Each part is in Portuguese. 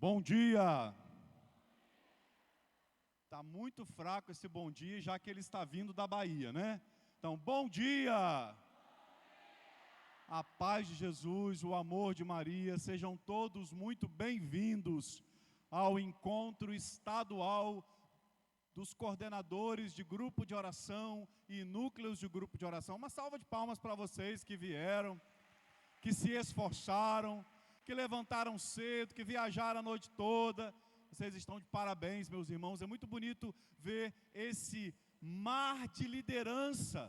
Bom dia! Está muito fraco esse bom dia, já que ele está vindo da Bahia, né? Então, bom dia! A paz de Jesus, o amor de Maria, sejam todos muito bem-vindos ao encontro estadual dos coordenadores de grupo de oração e núcleos de grupo de oração. Uma salva de palmas para vocês que vieram, que se esforçaram, que levantaram cedo, que viajaram a noite toda. Vocês estão de parabéns, meus irmãos. É muito bonito ver esse mar de liderança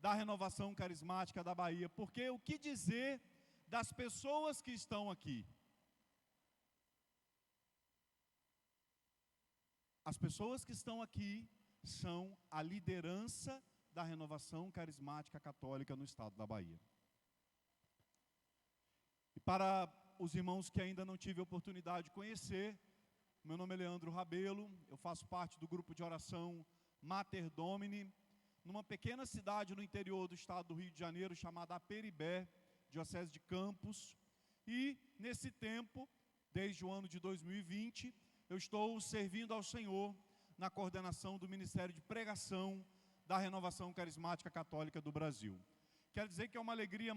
da renovação carismática da Bahia. Porque o que dizer das pessoas que estão aqui? As pessoas que estão aqui são a liderança da renovação carismática católica no estado da Bahia. E para os irmãos que ainda não tive a oportunidade de conhecer, meu nome é Leandro Rabelo, eu faço parte do grupo de oração Mater Domini, numa pequena cidade no interior do estado do Rio de Janeiro, chamada Aperibé, diocese de Campos. E nesse tempo, desde o ano de 2020, eu estou servindo ao Senhor na coordenação do Ministério de Pregação da Renovação Carismática Católica do Brasil. Quero dizer que é uma alegria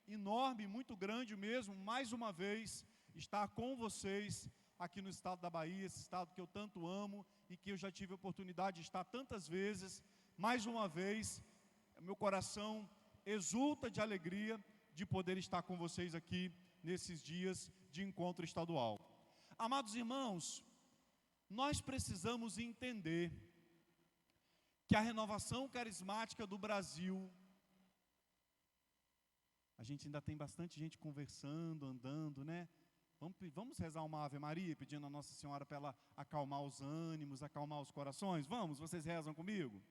enorme, muito grande mesmo, mais uma vez, estar com vocês aqui no estado da Bahia, esse estado que eu tanto amo e que eu já tive a oportunidade de estar tantas vezes. Mais uma vez, meu coração exulta de alegria de poder estar com vocês aqui nesses dias de encontro estadual. Amados irmãos, nós precisamos entender que a renovação carismática do Brasil, a gente ainda tem bastante gente conversando, andando, né? Vamos rezar uma Ave Maria, pedindo a Nossa Senhora para ela acalmar os ânimos, acalmar os corações? Vamos? Vocês rezam comigo?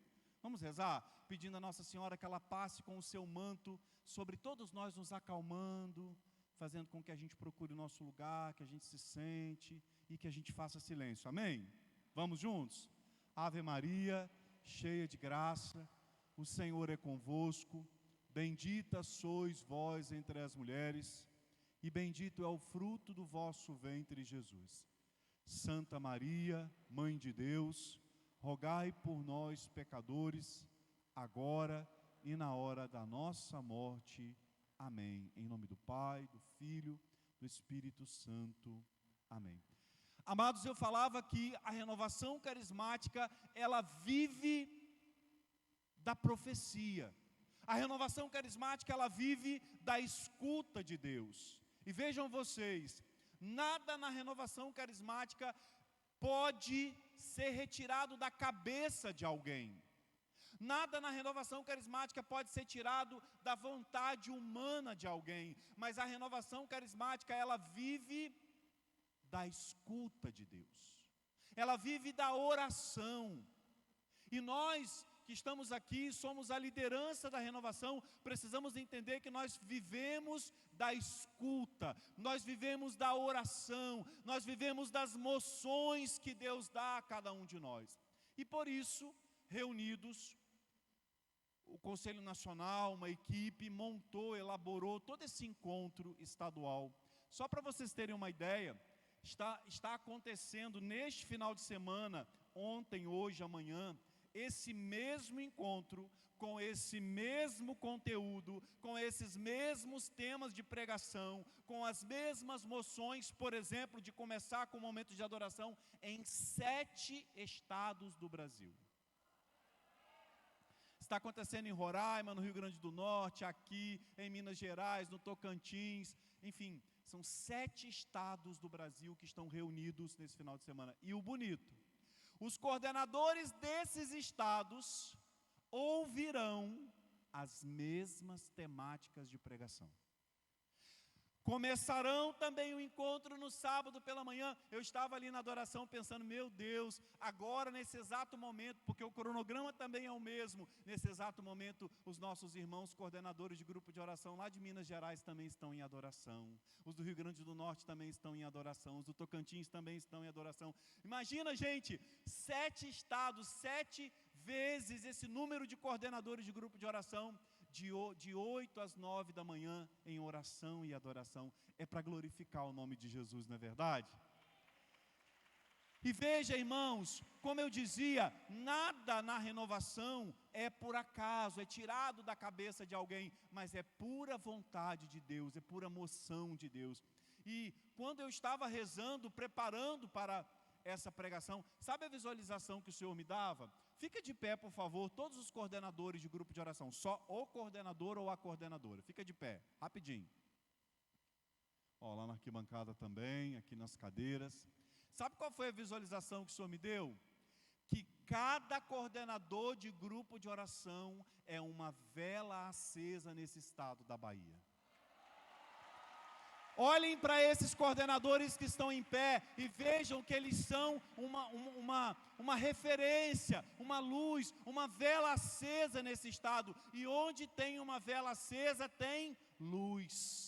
Vamos rezar? Pedindo a Nossa Senhora que ela passe com o seu manto sobre todos nós, nos acalmando, fazendo com que a gente procure o nosso lugar, que a gente se sente e que a gente faça silêncio. Amém? Vamos juntos? Ave Maria, cheia de graça, o Senhor é convosco. Bendita sois vós entre as mulheres, e bendito é o fruto do vosso ventre, Jesus. Santa Maria, Mãe de Deus, rogai por nós, pecadores, agora e na hora da nossa morte. Amém. Em nome do Pai, do Filho, do Espírito Santo. Amém. Amados, eu falava que a renovação carismática, ela vive da profecia. A renovação carismática, ela vive da escuta de Deus. E vejam vocês, nada na renovação carismática pode ser retirado da cabeça de alguém. Nada na renovação carismática pode ser tirado da vontade humana de alguém. Mas a renovação carismática, ela vive da escuta de Deus. Ela vive da oração. E nós que estamos aqui, somos a liderança da renovação, precisamos entender que nós vivemos da escuta, nós vivemos da oração, nós vivemos das moções que Deus dá a cada um de nós. E por isso, reunidos, o Conselho Nacional, uma equipe, montou, elaborou todo esse encontro estadual. Só para vocês terem uma ideia, está acontecendo neste final de semana, ontem, hoje, amanhã, esse mesmo encontro, com esse mesmo conteúdo, com esses mesmos temas de pregação, com as mesmas moções, por exemplo, de começar com o momento de adoração, em 7 estados do Brasil. Está acontecendo em Roraima, no Rio Grande do Norte, aqui, em Minas Gerais, no Tocantins, enfim, são 7 estados do Brasil que estão reunidos nesse final de semana. E o bonito, os coordenadores desses estados ouvirão as mesmas temáticas de pregação. Começarão também o encontro no sábado pela manhã. Eu estava ali na adoração pensando, meu Deus, agora nesse exato momento, porque o cronograma também é o mesmo, nesse exato momento os nossos irmãos coordenadores de grupo de oração lá de Minas Gerais também estão em adoração. Os do Rio Grande do Norte também estão em adoração, os do Tocantins também estão em adoração. Imagina, gente, 7 estados, 7 vezes esse número de coordenadores de grupo de oração, de 8 às 9 da manhã, em oração e adoração. É para glorificar o nome de Jesus, não é verdade? E veja, irmãos, como eu dizia, nada na renovação é por acaso, é tirado da cabeça de alguém, mas é pura vontade de Deus, é pura moção de Deus. E quando eu estava rezando, preparando para essa pregação, sabe a visualização que o Senhor me dava? Fica de pé, por favor, todos os coordenadores de grupo de oração, só o coordenador ou a coordenadora, fica de pé, rapidinho. Ó, lá na arquibancada também, aqui nas cadeiras. Sabe qual foi a visualização que o Senhor me deu? Que cada coordenador de grupo de oração é uma vela acesa nesse estado da Bahia. Olhem para esses coordenadores que estão em pé e vejam que eles são uma referência, uma luz, uma vela acesa nesse estado. E onde tem uma vela acesa, tem luz.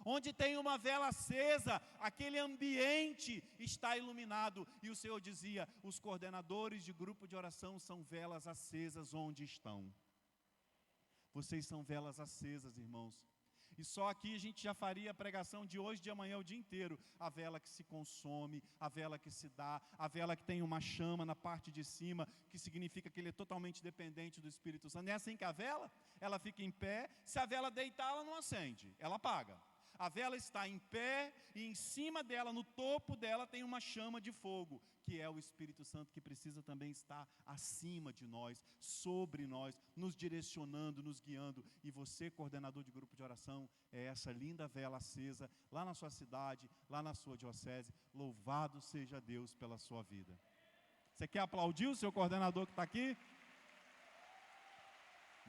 Onde tem uma vela acesa, aquele ambiente está iluminado. E o Senhor dizia, os coordenadores de grupo de oração são velas acesas onde estão. Vocês são velas acesas, irmãos. E só aqui a gente já faria a pregação de hoje, de amanhã, o dia inteiro. A vela que se consome, a vela que se dá, a vela que tem uma chama na parte de cima, que significa que ele é totalmente dependente do Espírito Santo. É assim que a vela, ela fica em pé, se a vela deitar, ela não acende, ela apaga. A vela está em pé e em cima dela, no topo dela, tem uma chama de fogo, que é o Espírito Santo, que precisa também estar acima de nós, sobre nós, nos direcionando, nos guiando. E você, coordenador de grupo de oração, é essa linda vela acesa, lá na sua cidade, lá na sua diocese. Louvado seja Deus pela sua vida. Você quer aplaudir o seu coordenador que está aqui?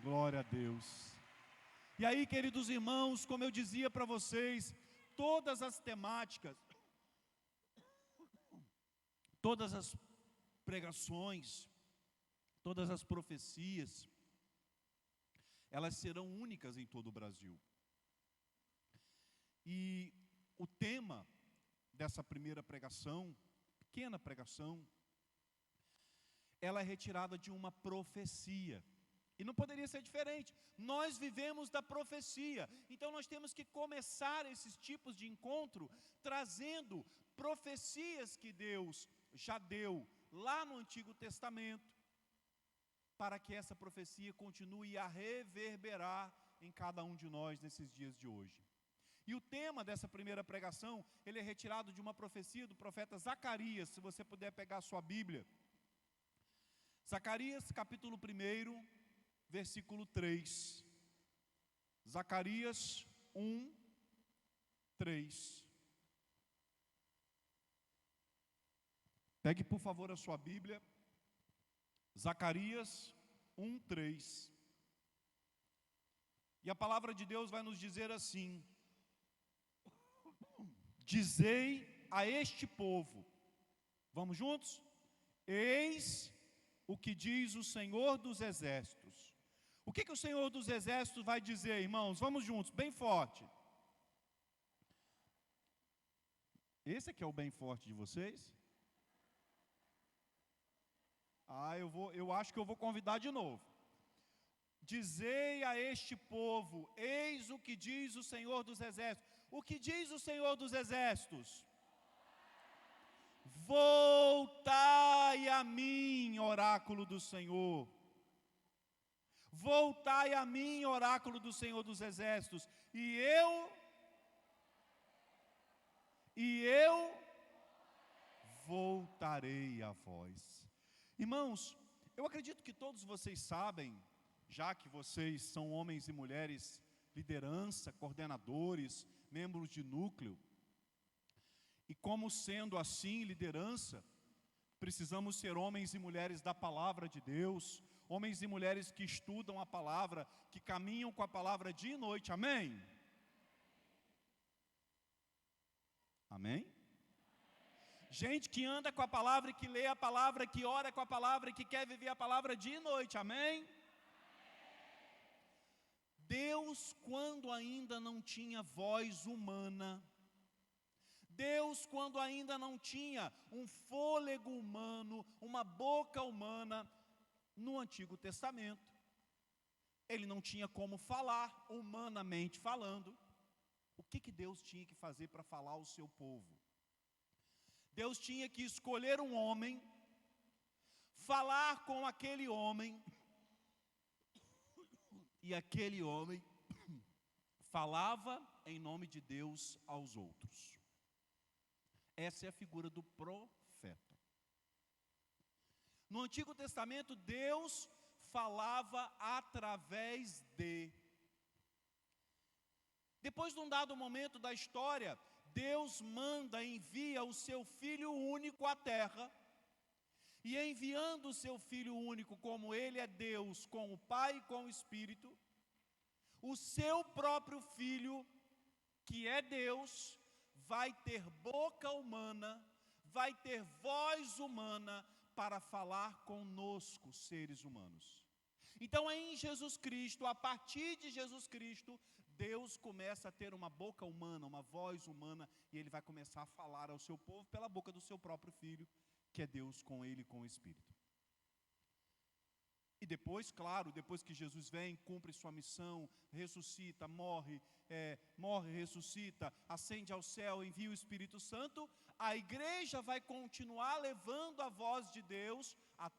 Glória a Deus. E aí, queridos irmãos, como eu dizia para vocês, todas as temáticas, todas as pregações, todas as profecias, elas serão únicas em todo o Brasil. E o tema dessa primeira pregação, pequena pregação, ela é retirada de uma profecia. E não poderia ser diferente. Nós vivemos da profecia. Então nós temos que começar esses tipos de encontro trazendo profecias que Deus já deu lá no Antigo Testamento, para que essa profecia continue a reverberar em cada um de nós nesses dias de hoje. E o tema dessa primeira pregação, ele é retirado de uma profecia do profeta Zacarias. Se você puder pegar a sua Bíblia. Zacarias capítulo 1, versículo 3, Zacarias 1, 3. Pegue por favor a sua Bíblia, Zacarias 1, 3. E a palavra de Deus vai nos dizer assim: dizei a este povo, vamos juntos? Eis o que diz o Senhor dos Exércitos. O que o Senhor dos Exércitos vai dizer, irmãos? Vamos juntos, bem forte. Esse aqui é o bem forte de vocês? Eu acho que eu vou convidar de novo. Dizei a este povo, eis o que diz o Senhor dos Exércitos. O que diz o Senhor dos Exércitos? Voltai a mim, oráculo do Senhor. Voltai a mim, oráculo do Senhor dos Exércitos, e eu voltarei a vós. Irmãos, eu acredito que todos vocês sabem, já que vocês são homens e mulheres, liderança, coordenadores, membros de núcleo, e como sendo assim liderança, precisamos ser homens e mulheres da palavra de Deus, homens e mulheres que estudam a palavra, que caminham com a palavra dia e noite, amém? Amém? Gente que anda com a palavra, que lê a palavra, que ora com a palavra, que quer viver a palavra dia e noite, amém? Deus, quando ainda não tinha voz humana, Deus, quando ainda não tinha um fôlego humano, uma boca humana, no Antigo Testamento, Ele não tinha como falar, humanamente falando. O que Deus tinha que fazer para falar ao seu povo? Deus tinha que escolher um homem, falar com aquele homem, e aquele homem falava em nome de Deus aos outros. Essa é a figura do profeta. No Antigo Testamento, Deus falava através de. Depois de um dado momento da história, Deus envia o seu Filho único à terra, e enviando o seu Filho único, como Ele é Deus, com o Pai e com o Espírito, o seu próprio Filho, que é Deus, vai ter boca humana, vai ter voz humana para falar conosco, seres humanos. Então, em Jesus Cristo, a partir de Jesus Cristo, Deus começa a ter uma boca humana, uma voz humana, e Ele vai começar a falar ao seu povo pela boca do seu próprio Filho, que é Deus com Ele e com o Espírito. E depois, claro, depois que Jesus vem, cumpre sua missão, ressuscita, morre, ressuscita, ascende ao céu, envia o Espírito Santo, a igreja vai continuar levando a voz de Deus a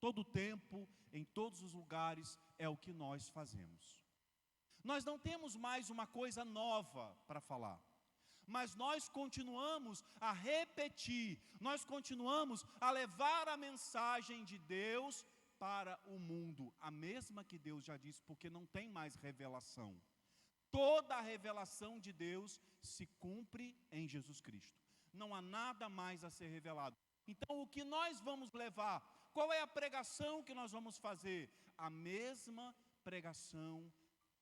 todo tempo, em todos os lugares, é o que nós fazemos. Nós não temos mais uma coisa nova para falar, mas nós continuamos a repetir, nós continuamos a levar a mensagem de Deus para o mundo, a mesma que Deus já disse, porque não tem mais revelação. Toda a revelação de Deus se cumpre em Jesus Cristo. Não há nada mais a ser revelado. Então, o que nós vamos levar? Qual é a pregação que nós vamos fazer? A mesma pregação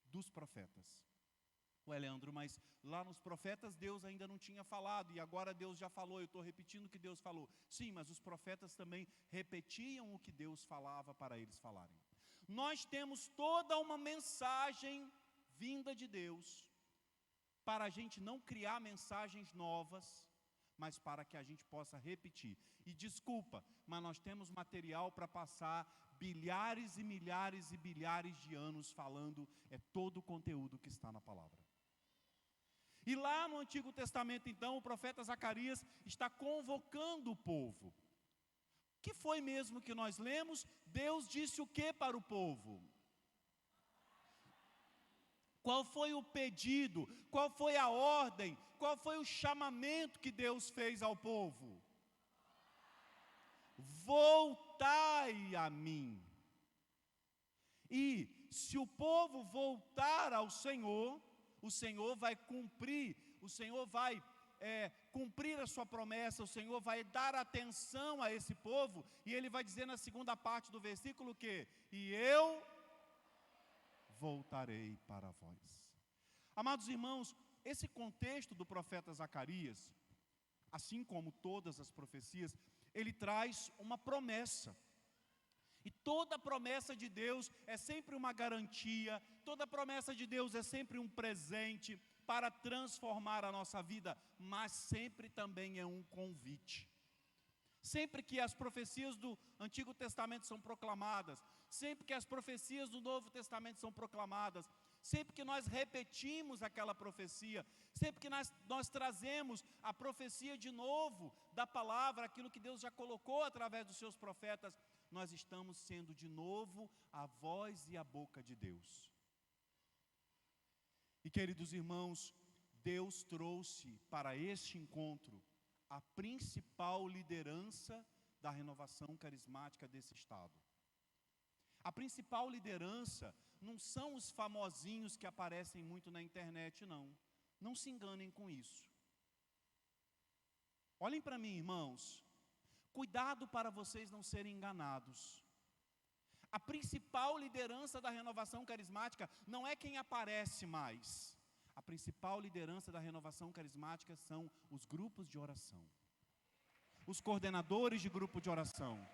dos profetas. Ué, Leandro, mas lá nos profetas Deus ainda não tinha falado, e agora Deus já falou, eu estou repetindo o que Deus falou. Sim, mas os profetas também repetiam o que Deus falava para eles falarem. Nós temos toda uma mensagem vinda de Deus, para a gente não criar mensagens novas, mas para que a gente possa repetir. E desculpa, mas nós temos material para passar bilhares e milhares e bilhares de anos falando, é todo o conteúdo que está na palavra. E lá no Antigo Testamento, então, o profeta Zacarias está convocando o povo. O que foi mesmo que nós lemos? Deus disse o que para o povo? Qual foi o pedido? Qual foi a ordem? Qual foi o chamamento que Deus fez ao povo? Voltai a mim. E se o povo voltar ao Senhor, o Senhor vai cumprir, o Senhor vai cumprir a sua promessa, o Senhor vai dar atenção a esse povo, e Ele vai dizer na segunda parte do versículo que, e eu voltarei para vós. Amados irmãos, esse contexto do profeta Zacarias, assim como todas as profecias, ele traz uma promessa. E toda promessa de Deus é sempre uma garantia, toda promessa de Deus é sempre um presente para transformar a nossa vida, mas sempre também é um convite. Sempre que as profecias do Antigo Testamento são proclamadas, sempre que as profecias do Novo Testamento são proclamadas, sempre que nós repetimos aquela profecia, sempre que nós trazemos a profecia de novo da palavra, aquilo que Deus já colocou através dos seus profetas, nós estamos sendo de novo a voz e a boca de Deus. E queridos irmãos, Deus trouxe para este encontro a principal liderança da renovação carismática desse estado. A principal liderança não são os famosinhos que aparecem muito na internet, não. Não se enganem com isso. Olhem para mim, irmãos. Cuidado para vocês não serem enganados. A principal liderança da renovação carismática não é quem aparece mais. A principal liderança da renovação carismática são os grupos de oração. Os coordenadores de grupo de oração.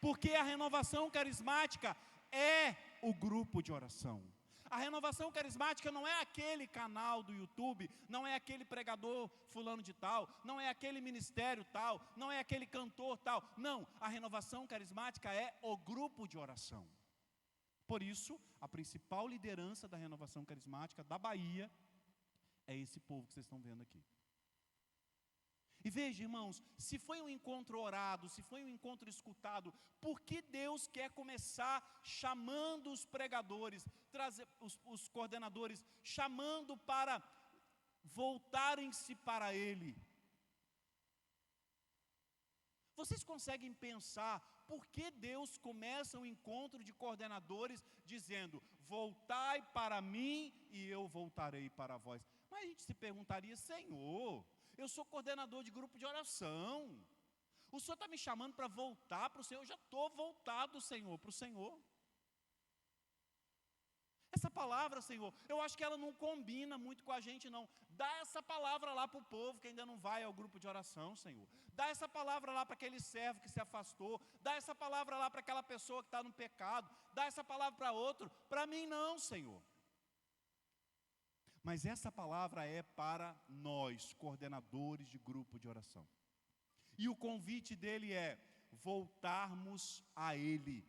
Porque a renovação carismática é o grupo de oração. A renovação carismática não é aquele canal do YouTube, não é aquele pregador fulano de tal, não é aquele ministério tal, não é aquele cantor tal. Não, a renovação carismática é o grupo de oração. Por isso, a principal liderança da renovação carismática da Bahia é esse povo que vocês estão vendo aqui. E veja, irmãos, se foi um encontro orado, se foi um encontro escutado, por que Deus quer começar chamando os pregadores, os coordenadores, chamando para voltarem-se para Ele? Vocês conseguem pensar por que Deus começa um encontro de coordenadores dizendo: voltai para mim e eu voltarei para vós? Mas a gente se perguntaria: Senhor, eu sou coordenador de grupo de oração, o Senhor está me chamando para voltar para o Senhor? Eu já estou voltado, Senhor, para o Senhor. Essa palavra, Senhor, eu acho que ela não combina muito com a gente, não. Dá essa palavra lá para o povo que ainda não vai ao grupo de oração, Senhor. Dá essa palavra lá para aquele servo que se afastou. Dá essa palavra lá para aquela pessoa que está no pecado. Dá essa palavra para outro. Para mim não, Senhor. Mas essa palavra é para nós, coordenadores de grupo de oração. E o convite dele é voltarmos a Ele.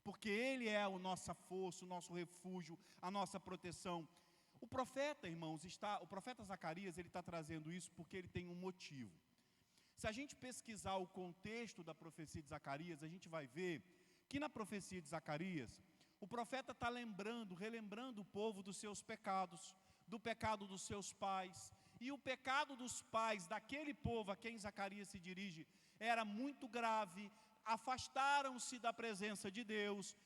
Porque Ele é a nossa força, o nosso refúgio, a nossa proteção. O profeta, irmãos, o profeta Zacarias, ele está trazendo isso porque ele tem um motivo. Se a gente pesquisar o contexto da profecia de Zacarias, a gente vai ver que na profecia de Zacarias, o profeta está relembrando o povo dos seus pecados, do pecado dos seus pais. E o pecado dos pais daquele povo a quem Zacarias se dirige era muito grave. Afastaram-se da presença de Deus,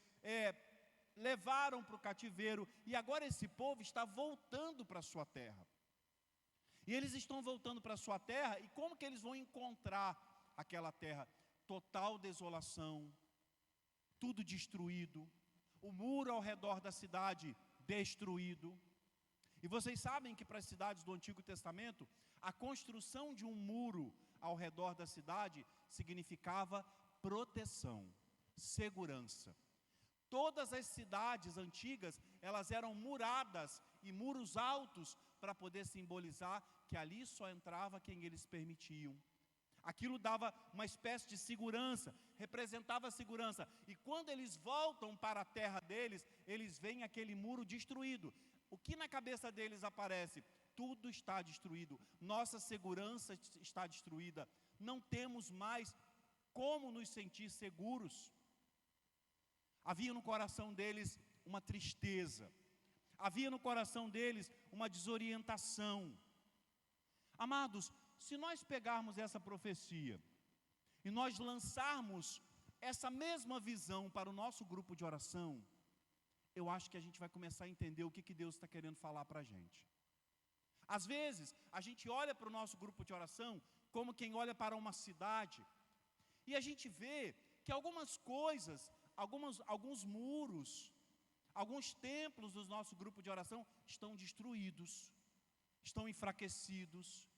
levaram para o cativeiro, e agora esse povo está voltando para a sua terra. E eles estão voltando para a sua terra, e como que eles vão encontrar aquela terra? Total desolação, tudo destruído, o muro ao redor da cidade destruído. E vocês sabem que para as cidades do Antigo Testamento, a construção de um muro ao redor da cidade significava proteção, segurança. Todas as cidades antigas, elas eram muradas e muros altos para poder simbolizar que ali só entrava quem eles permitiam. Aquilo dava uma espécie de segurança, representava segurança. E quando eles voltam para a terra deles, eles veem aquele muro destruído. O que na cabeça deles aparece? Tudo está destruído, nossa segurança está destruída, não temos mais como nos sentir seguros. Havia no coração deles uma tristeza, havia no coração deles uma desorientação. Amados, se nós pegarmos essa profecia e nós lançarmos essa mesma visão para o nosso grupo de oração, eu acho que a gente vai começar a entender o que Deus está querendo falar para a gente. Às vezes, a gente olha para o nosso grupo de oração como quem olha para uma cidade, e a gente vê que algumas coisas, alguns muros, alguns templos do nosso grupo de oração estão destruídos, estão enfraquecidos,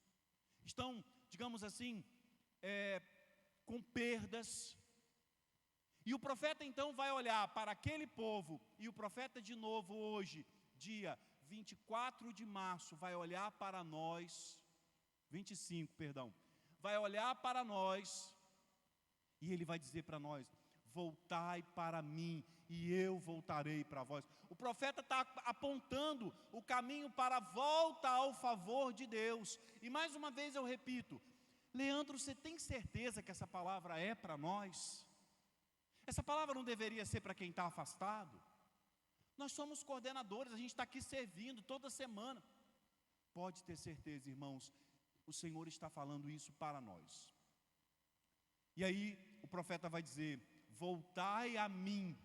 estão, digamos assim, com perdas. E o profeta então vai olhar para aquele povo, e o profeta de novo hoje, dia 24 de março, vai olhar para nós, 25, perdão, vai olhar para nós, e ele vai dizer para nós: voltai para mim, e eu voltarei para vós. O profeta está apontando o caminho para a volta ao favor de Deus. E mais uma vez eu repito: Leandro, você tem certeza que essa palavra é para nós? Essa palavra não deveria ser para quem está afastado? Nós somos coordenadores, a gente está aqui servindo toda semana. Pode ter certeza, irmãos, o Senhor está falando isso para nós. E aí o profeta vai dizer: voltai a mim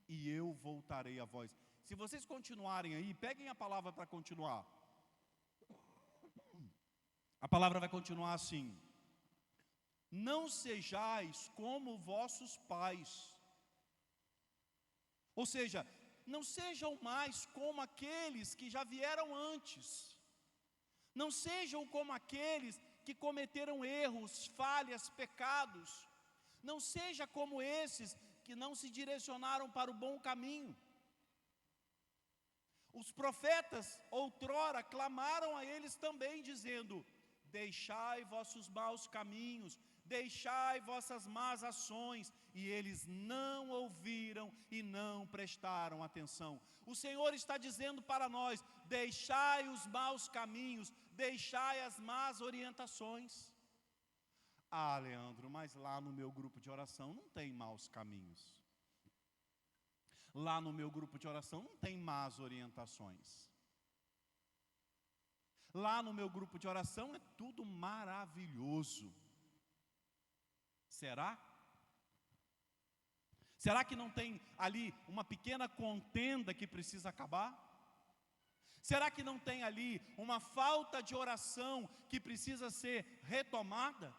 e eu voltarei a vós. Se vocês continuarem aí, peguem a palavra para continuar. A palavra vai continuar assim: não sejais como vossos pais. Ou seja, não sejam mais como aqueles que já vieram antes. Não sejam como aqueles que cometeram erros, falhas, pecados. Não seja como esses que não se direcionaram para o bom caminho. Os profetas outrora clamaram a eles também, dizendo: deixai vossos maus caminhos, deixai vossas más ações. E eles não ouviram e não prestaram atenção. O Senhor está dizendo para nós: deixai os maus caminhos, deixai as más orientações. Ah, Leandro, mas lá no meu grupo de oração não tem maus caminhos. Lá no meu grupo de oração não tem más orientações. Lá no meu grupo de oração é tudo maravilhoso. Será? Será que não tem ali uma pequena contenda que precisa acabar? Será que não tem ali uma falta de oração que precisa ser retomada?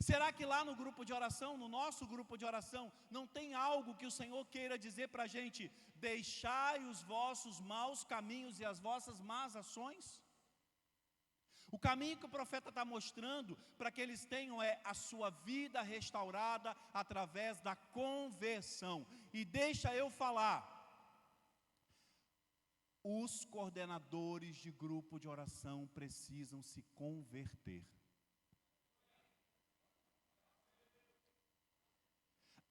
Será que lá no grupo de oração, no nosso grupo de oração, não tem algo que o Senhor queira dizer para a gente? Deixai os vossos maus caminhos e as vossas más ações? O caminho que o profeta está mostrando para que eles tenham é a sua vida restaurada através da conversão. E deixa eu falar, os coordenadores de grupo de oração precisam se converter.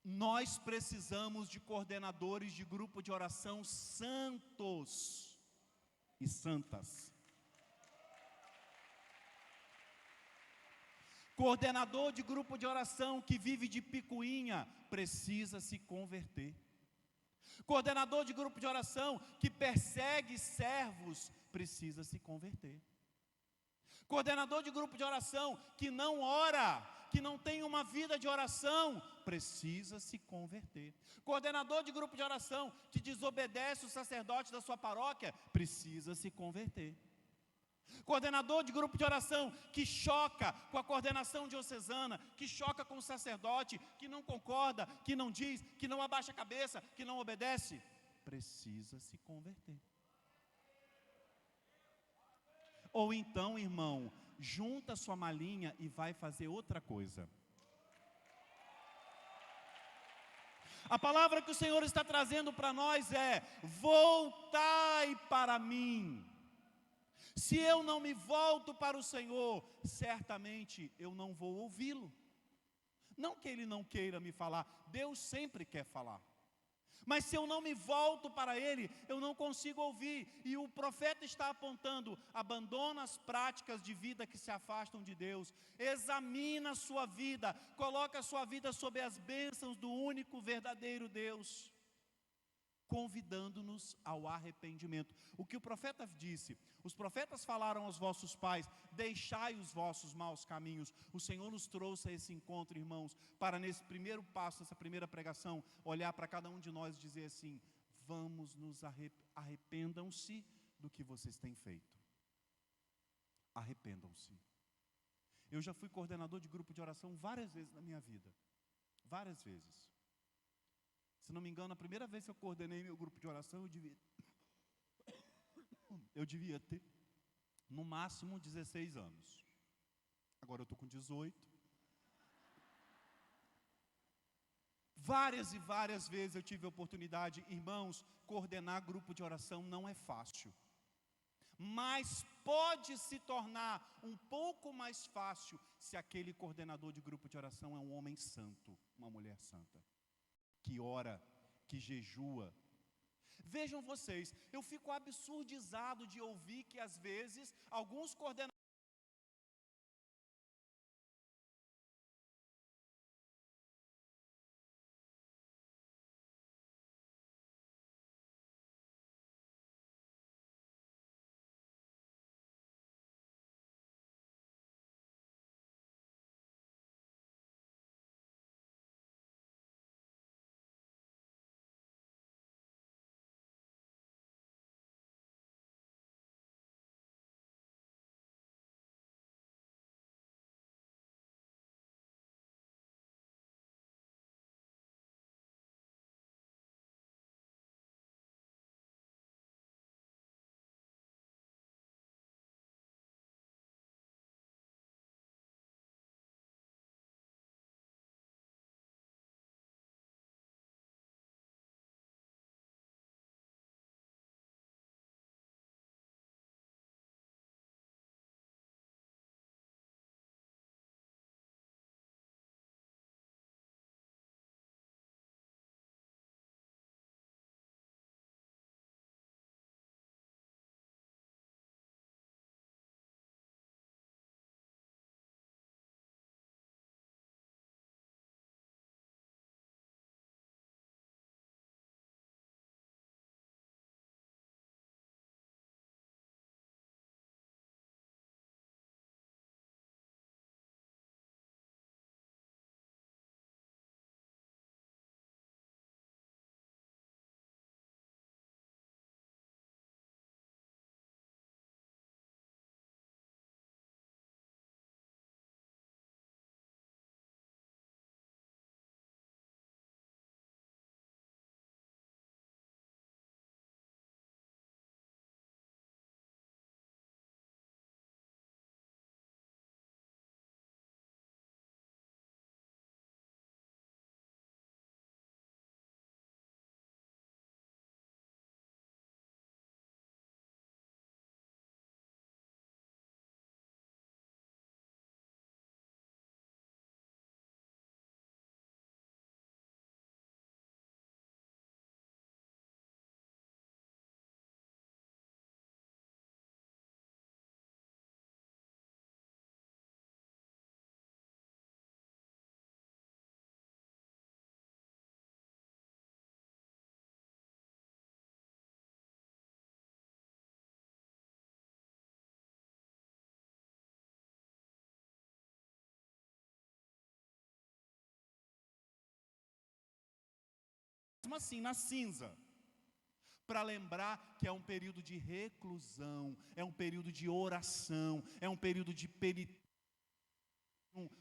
Nós precisamos de coordenadores de grupo de oração santos e santas. Coordenador de grupo de oração que vive de picuinha precisa se converter. Coordenador de grupo de oração que persegue servos precisa se converter. Coordenador de grupo de oração que não ora, que não tem uma vida de oração, precisa se converter. Coordenador de grupo de oração que desobedece o sacerdote da sua paróquia, precisa se converter. Coordenador de grupo de oração que choca com a coordenação diocesana, que choca com o sacerdote, que não concorda, que não diz, que não abaixa a cabeça, que não obedece, precisa se converter. Ou então, irmão, junta sua malinha e vai fazer outra coisa. A palavra que o Senhor está trazendo para nós é: voltai para mim. Se eu não me volto para o Senhor, certamente eu não vou ouvi-lo. Não que Ele não queira me falar, Deus sempre quer falar. Mas se eu não me volto para Ele, eu não consigo ouvir. E o profeta está apontando: abandona as práticas de vida que se afastam de Deus. Examina a sua vida, coloca a sua vida sob as bênçãos do único verdadeiro Deus, convidando-nos ao arrependimento. O que o profeta disse: os profetas falaram aos vossos pais, deixai os vossos maus caminhos. O Senhor nos trouxe a esse encontro, irmãos, para nesse primeiro passo, nessa primeira pregação, olhar para cada um de nós e dizer assim: vamos nos arrependam-se do que vocês têm feito. Arrependam-se. Eu já fui coordenador de grupo de oração várias vezes na minha vida. Várias vezes. Se não me engano, a primeira vez que eu coordenei meu grupo de oração, eu devia ter, no máximo, 16 anos. Agora eu estou com 18. Várias e várias vezes eu tive a oportunidade, irmãos, coordenar grupo de oração não é fácil. Mas pode se tornar um pouco mais fácil se aquele coordenador de grupo de oração é um homem santo, uma mulher santa, que ora, que jejua. Vejam vocês, eu fico absurdizado de ouvir que às vezes alguns coordenadores assim, na cinza, para lembrar que é um período de reclusão, é um período de oração, é um período de penitência.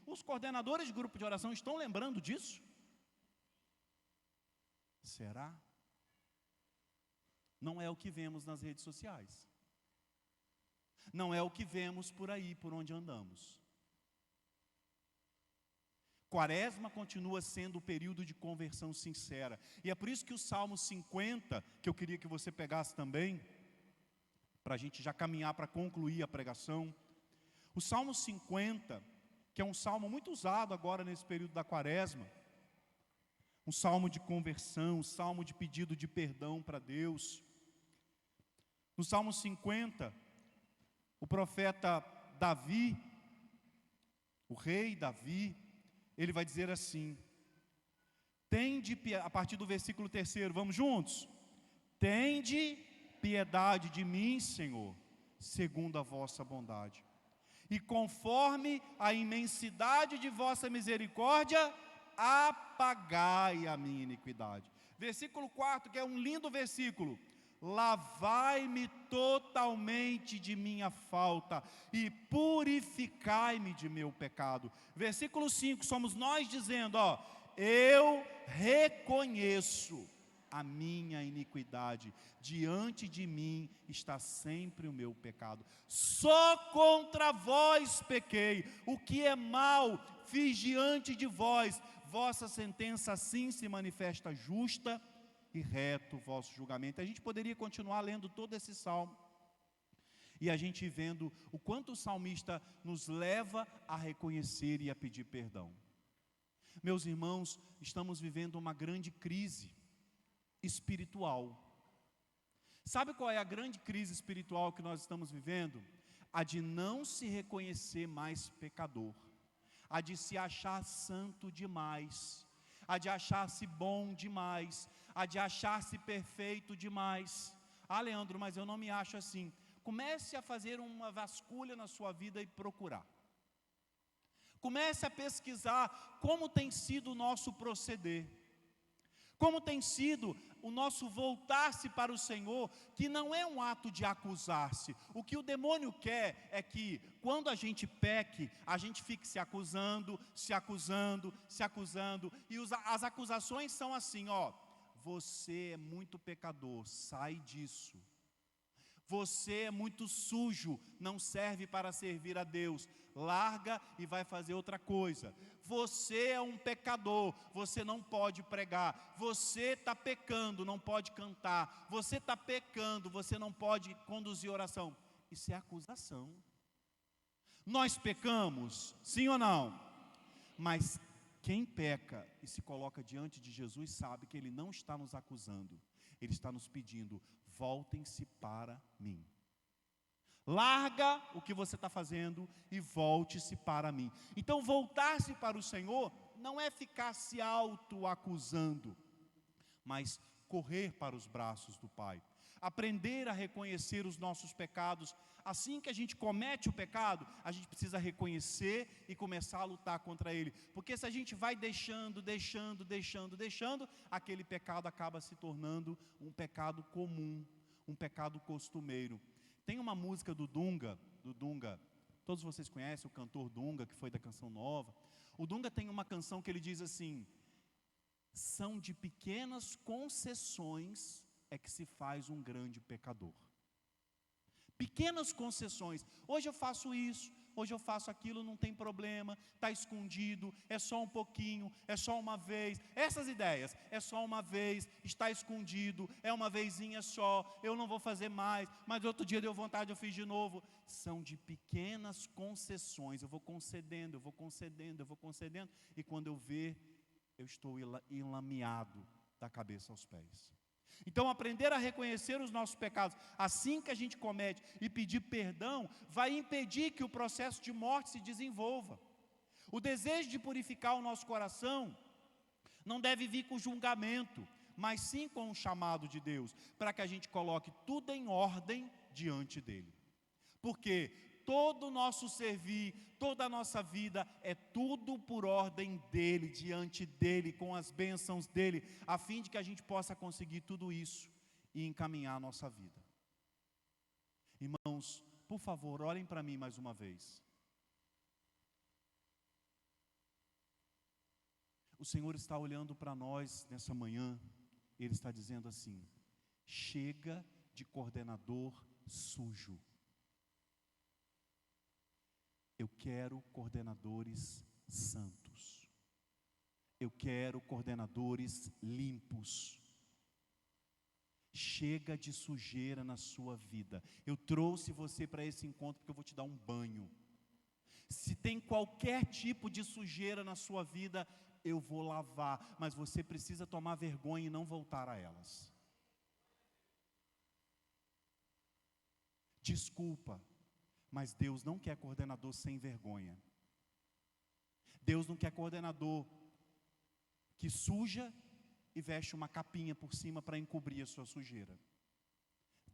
Os coordenadores de grupo de oração estão lembrando disso? Será? Não é o que vemos nas redes sociais. Não é o que vemos por aí, por onde andamos. Quaresma continua sendo o período de conversão sincera. E é por isso que o Salmo 50, que eu queria que você pegasse também, para a gente já caminhar para concluir a pregação. O Salmo 50, que é um salmo muito usado agora nesse período da Quaresma, um salmo de conversão, um salmo de pedido de perdão para Deus. No Salmo 50, o profeta Davi, o rei Davi, ele vai dizer assim, a partir do versículo 3, vamos juntos? Tende piedade de mim, Senhor, segundo a vossa bondade, e conforme a imensidade de vossa misericórdia, apagai a minha iniquidade. Versículo 4, que é um lindo versículo. Lavai-me totalmente de minha falta e purificai-me de meu pecado. Versículo 5, somos nós dizendo, eu reconheço a minha iniquidade, diante de mim está sempre o meu pecado. Só contra vós pequei, o que é mal fiz diante de vós, vossa sentença assim se manifesta justa e reto o vosso julgamento. A gente poderia continuar lendo todo esse salmo, e a gente vendo o quanto o salmista nos leva a reconhecer e a pedir perdão. Meus irmãos, estamos vivendo uma grande crise espiritual. Sabe qual é a grande crise espiritual que nós estamos vivendo? A de não se reconhecer mais pecador, a de se achar santo demais, a de achar-se bom demais, a de achar-se perfeito demais. Leandro, mas eu não me acho assim. Comece a fazer uma vasculha na sua vida e procurar. Comece a pesquisar como tem sido o nosso proceder, como tem sido o nosso voltar-se para o Senhor, que não é um ato de acusar-se. O que o demônio quer é que, quando a gente peque, a gente fique se acusando, e as acusações são assim, você é muito pecador, sai disso. Você é muito sujo, não serve para servir a Deus, larga e vai fazer outra coisa. Você é um pecador, você não pode pregar. Você está pecando, não pode cantar. Você está pecando, você não pode conduzir oração. Isso é acusação. Nós pecamos, sim ou não? Mas quem peca e se coloca diante de Jesus sabe que Ele não está nos acusando, Ele está nos pedindo, voltem-se para mim. Larga o que você está fazendo e volte-se para mim. Então voltar-se para o Senhor não é ficar se auto-acusando, mas correr para os braços do Pai. Aprender a reconhecer os nossos pecados. Assim que a gente comete o pecado, a gente precisa reconhecer e começar a lutar contra ele. Porque se a gente vai deixando, aquele pecado acaba se tornando um pecado comum, um pecado costumeiro. Tem uma música do Dunga, todos vocês conhecem o cantor Dunga, que foi da Canção Nova. O Dunga tem uma canção que ele diz assim: são de pequenas concessões é que se faz um grande pecador. Pequenas concessões. Hoje eu faço isso, hoje eu faço aquilo, não tem problema, está escondido, é só um pouquinho, é só uma vez. Essas ideias, é só uma vez, está escondido, é uma vezinha só, eu não vou fazer mais, mas outro dia deu vontade, eu fiz de novo. São de pequenas concessões, eu vou concedendo, e quando eu ver, eu estou enlameado da cabeça aos pés. Então aprender a reconhecer os nossos pecados assim que a gente comete e pedir perdão vai impedir que o processo de morte se desenvolva. O desejo de purificar o nosso coração não deve vir com julgamento, mas sim com o chamado de Deus, para que a gente coloque tudo em ordem diante dele. Porque todo o nosso servir, toda a nossa vida, é tudo por ordem dEle, diante dEle, com as bênçãos dEle, a fim de que a gente possa conseguir tudo isso e encaminhar a nossa vida. Irmãos, por favor, olhem para mim mais uma vez. O Senhor está olhando para nós nessa manhã, Ele está dizendo assim: chega de coordenador sujo. Eu quero coordenadores santos. Eu quero coordenadores limpos. Chega de sujeira na sua vida. Eu trouxe você para esse encontro porque eu vou te dar um banho. Se tem qualquer tipo de sujeira na sua vida, eu vou lavar, mas você precisa tomar vergonha e não voltar a elas. Desculpa, mas Deus não quer coordenador sem vergonha. Deus não quer coordenador que suja e veste uma capinha por cima para encobrir a sua sujeira.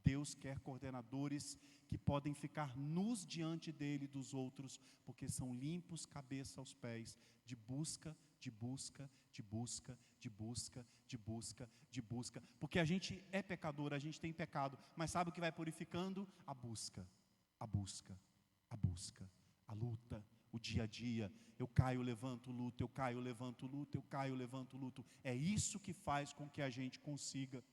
Deus quer coordenadores que podem ficar nus diante dele e dos outros, porque são limpos cabeça aos pés, de busca, de busca, de busca, de busca, de busca, de busca. Porque a gente é pecador, a gente tem pecado, mas sabe o que vai purificando? A busca, a busca, a busca, a luta, o dia a dia. Eu caio, levanto, luto, eu caio, levanto, luto, eu caio, levanto, luto. É isso que faz com que a gente consiga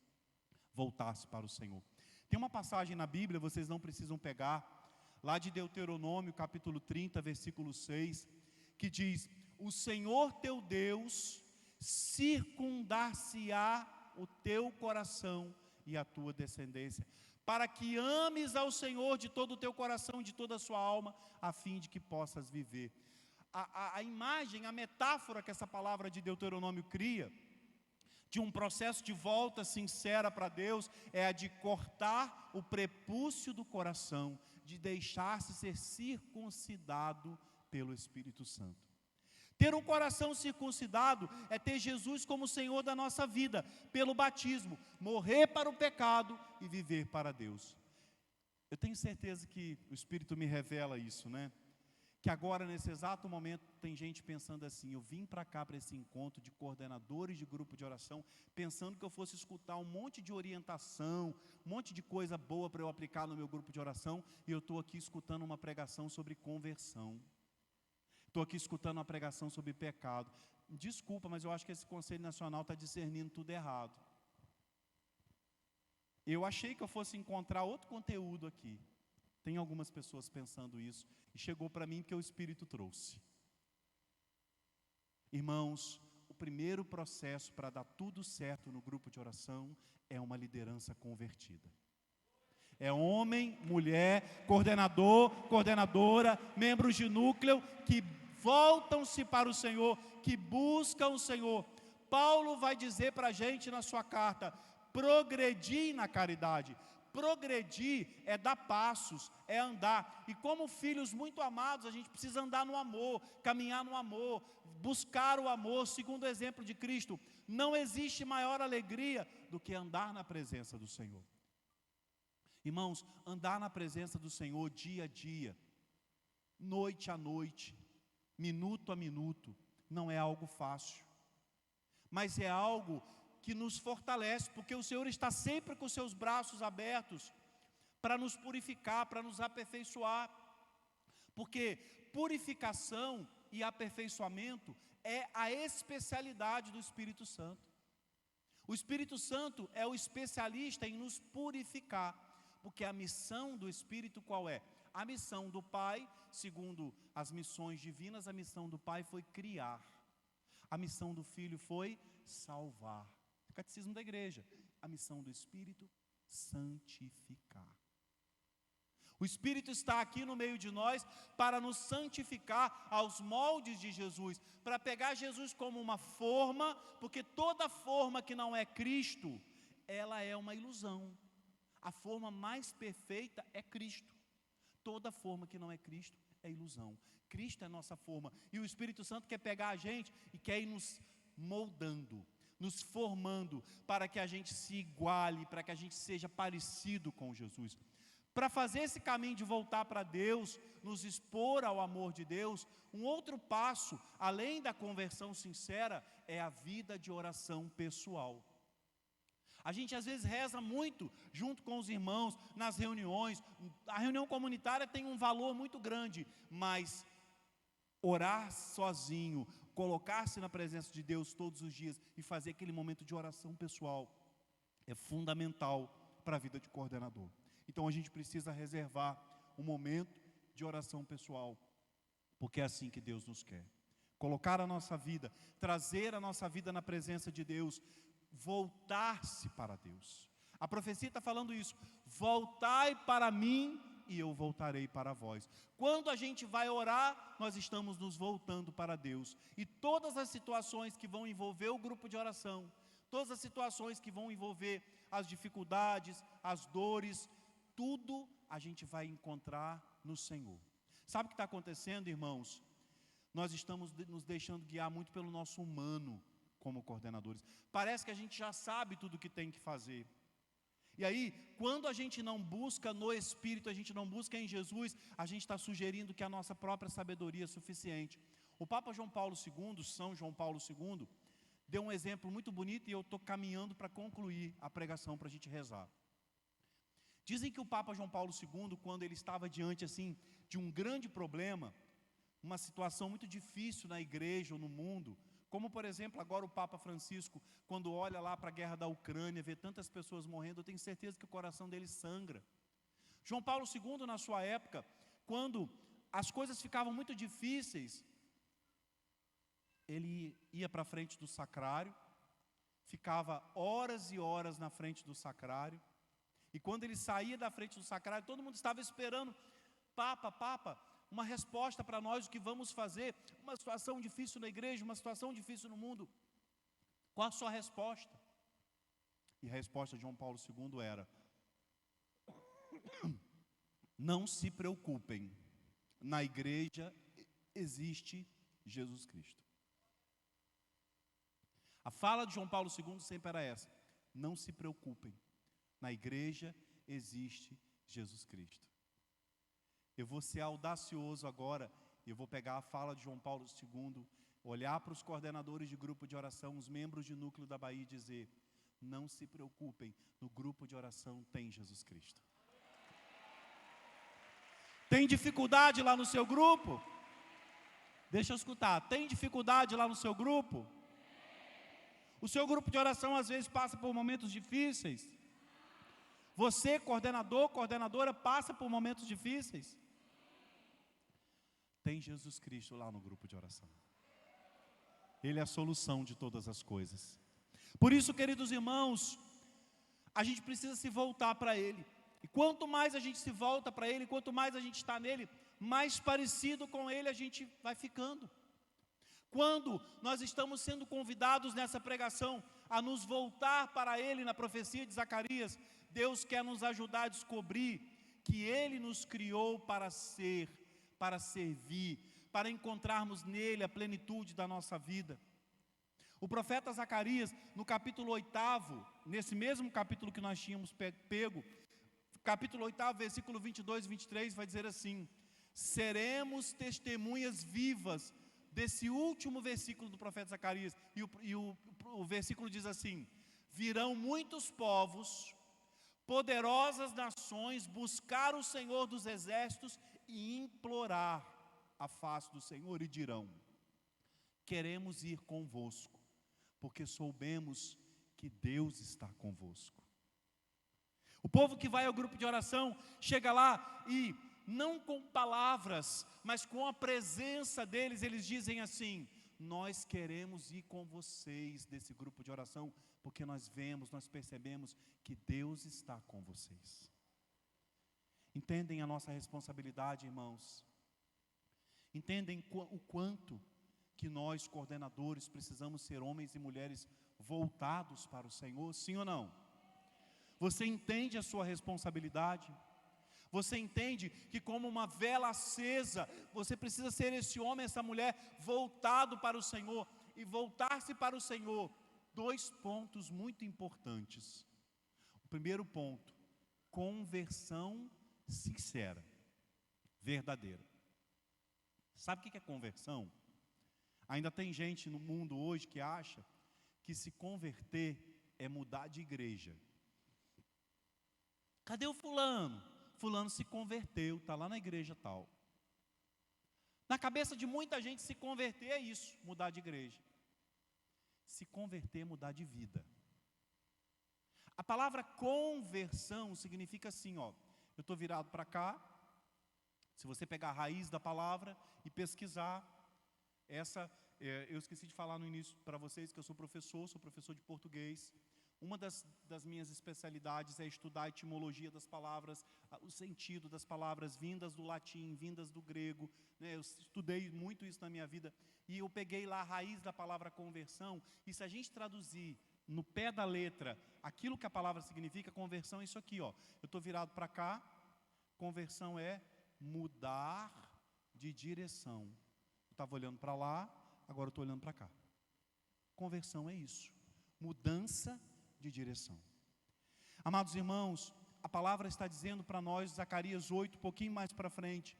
voltar-se para o Senhor. Tem uma passagem na Bíblia, vocês não precisam pegar, lá de Deuteronômio, capítulo 30, versículo 6, que diz: o Senhor teu Deus circundar-se-á o teu coração e a tua descendência, para que ames ao Senhor de todo o teu coração e de toda a sua alma, a fim de que possas viver. A imagem, a metáfora que essa palavra de Deuteronômio cria, de um processo de volta sincera para Deus, é a de cortar o prepúcio do coração, de deixar-se ser circuncidado pelo Espírito Santo. Ter um coração circuncidado é ter Jesus como Senhor da nossa vida, pelo batismo, morrer para o pecado e viver para Deus. Eu tenho certeza que o Espírito me revela isso, né? Que agora, nesse exato momento, tem gente pensando assim: eu vim para cá, para esse encontro de coordenadores de grupo de oração, pensando que eu fosse escutar um monte de orientação, um monte de coisa boa para eu aplicar no meu grupo de oração, e eu estou aqui escutando uma pregação sobre conversão. Estou aqui escutando uma pregação sobre pecado. Desculpa, mas eu acho que esse Conselho Nacional está discernindo tudo errado. Eu achei que eu fosse encontrar outro conteúdo aqui. Tem algumas pessoas pensando isso, e chegou para mim porque o Espírito trouxe. Irmãos, o primeiro processo para dar tudo certo no grupo de oração é uma liderança convertida. É homem, mulher, coordenador, coordenadora, membros de núcleo que voltam-se para o Senhor, que buscam o Senhor. Paulo vai dizer para a gente na sua carta: progredir na caridade. Progredir é dar passos, é andar. E como filhos muito amados, a gente precisa andar no amor, caminhar no amor, buscar o amor, segundo o exemplo de Cristo. Não existe maior alegria do que andar na presença do Senhor. Irmãos, andar na presença do Senhor dia a dia, noite a noite, minuto a minuto, não é algo fácil, mas é algo que nos fortalece, porque o Senhor está sempre com os seus braços abertos para nos purificar, para nos aperfeiçoar, porque purificação e aperfeiçoamento é a especialidade do Espírito Santo. O Espírito Santo é o especialista em nos purificar, porque a missão do Espírito qual é? A missão do Pai, segundo as missões divinas, a missão do Pai foi criar, a missão do Filho foi salvar. Catecismo da igreja, a missão do Espírito, santificar. O Espírito está aqui no meio de nós para nos santificar aos moldes de Jesus, para pegar Jesus como uma forma, porque toda forma que não é Cristo, ela é uma ilusão. A forma mais perfeita é Cristo. Toda forma que não é Cristo é ilusão. Cristo é a nossa forma, e o Espírito Santo quer pegar a gente e quer ir nos moldando, nos formando, para que a gente se iguale, para que a gente seja parecido com Jesus. para fazer esse caminho de voltar para Deus, nos expor ao amor de Deus, um outro passo, além da conversão sincera, é a vida de oração pessoal. A gente às vezes reza muito junto com os irmãos, nas reuniões. A reunião comunitária tem um valor muito grande, mas orar sozinho, colocar-se na presença de Deus todos os dias e fazer aquele momento de oração pessoal é fundamental para a vida de coordenador. Então a gente precisa reservar um momento de oração pessoal, porque é assim que Deus nos quer. Colocar a nossa vida, trazer a nossa vida na presença de Deus, voltar-se para Deus. A profecia está falando isso: voltai para mim e eu voltarei para vós. Quando a gente vai orar, nós estamos nos voltando para Deus. E todas as situações que vão envolver o grupo de oração, todas as situações que vão envolver as dificuldades, as dores, tudo a gente vai encontrar no Senhor. Sabe o que está acontecendo, irmãos? Nós estamos nos deixando guiar muito pelo nosso humano como coordenadores. Parece que a gente já sabe tudo o que tem que fazer. E aí, quando a gente não busca no Espírito, a gente não busca em Jesus, a gente está sugerindo que a nossa própria sabedoria é suficiente. O Papa João Paulo II, São João Paulo II, deu um exemplo muito bonito, e eu estou caminhando para concluir a pregação para a gente rezar. Dizem que o Papa João Paulo II, quando ele estava diante assim de um grande problema, uma situação muito difícil na igreja ou no mundo, como por exemplo agora o Papa Francisco, quando olha lá para a guerra da Ucrânia, vê tantas pessoas morrendo, eu tenho certeza que o coração dele sangra. João Paulo II, na sua época, quando as coisas ficavam muito difíceis, ele ia para a frente do sacrário, ficava horas e horas na frente do sacrário, e quando ele saía da frente do sacrário, todo mundo estava esperando: Papa, uma resposta para nós, o que vamos fazer? Uma situação difícil na igreja, uma situação difícil no mundo. Qual a sua resposta? E a resposta de João Paulo II era: não se preocupem, na igreja existe Jesus Cristo. A fala de João Paulo II sempre era essa: não se preocupem, na igreja existe Jesus Cristo. Eu vou ser audacioso agora, e eu vou pegar a fala de João Paulo II, olhar para os coordenadores de grupo de oração, os membros de núcleo da Bahia, e dizer: não se preocupem, no grupo de oração tem Jesus Cristo. Tem dificuldade lá no seu grupo? Deixa eu escutar. Tem dificuldade lá no seu grupo? O seu grupo de oração às vezes passa por momentos difíceis. Você, coordenador, coordenadora, passa por momentos difíceis. Tem Jesus Cristo lá no grupo de oração. Ele é a solução de todas as coisas. Por isso, queridos irmãos, a gente precisa se voltar para Ele. E quanto mais a gente se volta para Ele, quanto mais a gente está nele, mais parecido com Ele a gente vai ficando. Quando nós estamos sendo convidados nessa pregação a nos voltar para Ele na profecia de Zacarias, Deus quer nos ajudar a descobrir que Ele nos criou para ser, para servir, para encontrarmos nele a plenitude da nossa vida. O profeta Zacarias, no capítulo 8, nesse mesmo capítulo que nós tínhamos pego, capítulo 8, versículo 22 e 23, vai dizer assim: seremos testemunhas vivas desse último versículo do profeta Zacarias, e o versículo diz assim: virão muitos povos, poderosas nações, buscar o Senhor dos exércitos e implorar a face do Senhor, e dirão: queremos ir convosco, porque soubemos que Deus está convosco. O povo que vai ao grupo de oração, chega lá e, não com palavras, mas com a presença deles, eles dizem assim: nós queremos ir com vocês desse grupo de oração, porque nós vemos, nós percebemos que Deus está com vocês. Entendem a nossa responsabilidade, irmãos? Entendem o quanto que nós, coordenadores, precisamos ser homens e mulheres voltados para o Senhor, sim ou não? Você entende a sua responsabilidade? Você entende que, como uma vela acesa, você precisa ser esse homem, essa mulher voltado para o Senhor? E voltar-se para o Senhor, 2 pontos muito importantes. O primeiro ponto: conversão sincera, verdadeira. Sabe o que é conversão? Ainda tem gente no mundo hoje que acha que se converter é mudar de igreja. Cadê o fulano? Fulano se converteu, está lá na igreja tal. Na cabeça de muita gente, se converter é isso, mudar de igreja. Se converter é mudar de vida. A palavra conversão significa assim, ó. Eu estou virado para cá. Se você pegar a raiz da palavra e pesquisar, eu esqueci de falar no início para vocês que eu sou professor de português. Uma das minhas especialidades é estudar a etimologia das palavras, o sentido das palavras vindas do latim, vindas do grego, né? Eu estudei muito isso na minha vida, e eu peguei lá a raiz da palavra conversão, e se a gente traduzir no pé da letra aquilo que a palavra significa, conversão é isso aqui, ó. Eu estou virado para cá, conversão é mudar de direção. Eu estava olhando para lá, agora eu estou olhando para cá. Conversão é isso, mudança de direção. Amados irmãos, a palavra está dizendo para nós, Zacarias 8, um pouquinho mais para frente,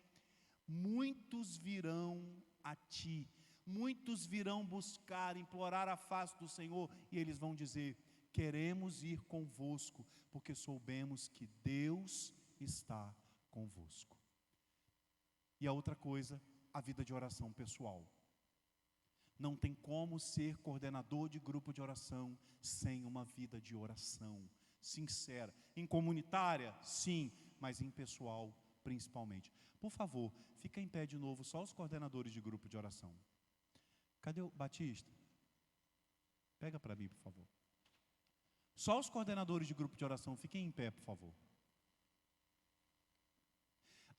muitos virão a ti, muitos virão buscar, implorar a face do Senhor, e eles vão dizer, queremos ir convosco, porque soubemos que Deus está convosco. E a outra coisa, a vida de oração pessoal. Não tem como ser coordenador de grupo de oração sem uma vida de oração sincera. Em comunitária, sim, mas em pessoal principalmente. Por favor, fica em pé de novo, só os coordenadores de grupo de oração. Cadê o Batista? Pega para mim, por favor. Só os coordenadores de grupo de oração, fiquem em pé, por favor.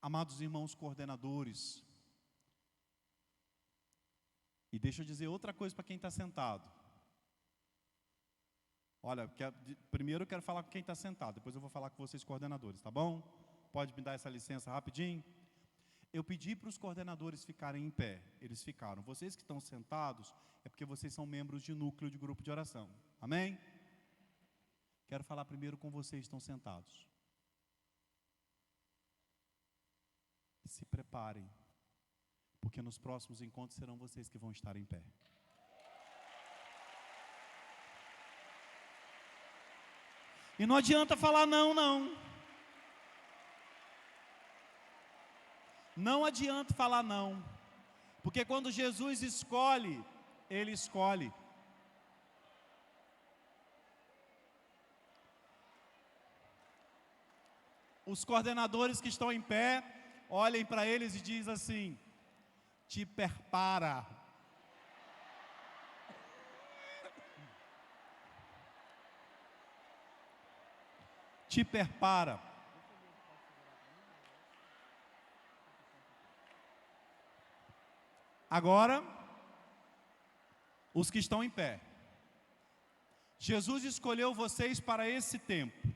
Amados irmãos coordenadores, e deixa eu dizer outra coisa para quem está sentado. Olha, primeiro eu quero falar com quem está sentado, depois eu vou falar com vocês coordenadores, tá bom? Pode me dar essa licença rapidinho? Eu pedi para os coordenadores ficarem em pé, eles ficaram. Vocês que estão sentados, é porque vocês são membros de núcleo de grupo de oração, amém? Quero falar primeiro com vocês que estão sentados. Se preparem, porque nos próximos encontros serão vocês que vão estar em pé. E não adianta falar não, não. Não adianta falar não. Porque quando Jesus escolhe, Ele escolhe. Os coordenadores que estão em pé, olhem para eles e dizem assim, te prepara. Te prepara. Agora, os que estão em pé. Jesus escolheu vocês para esse tempo,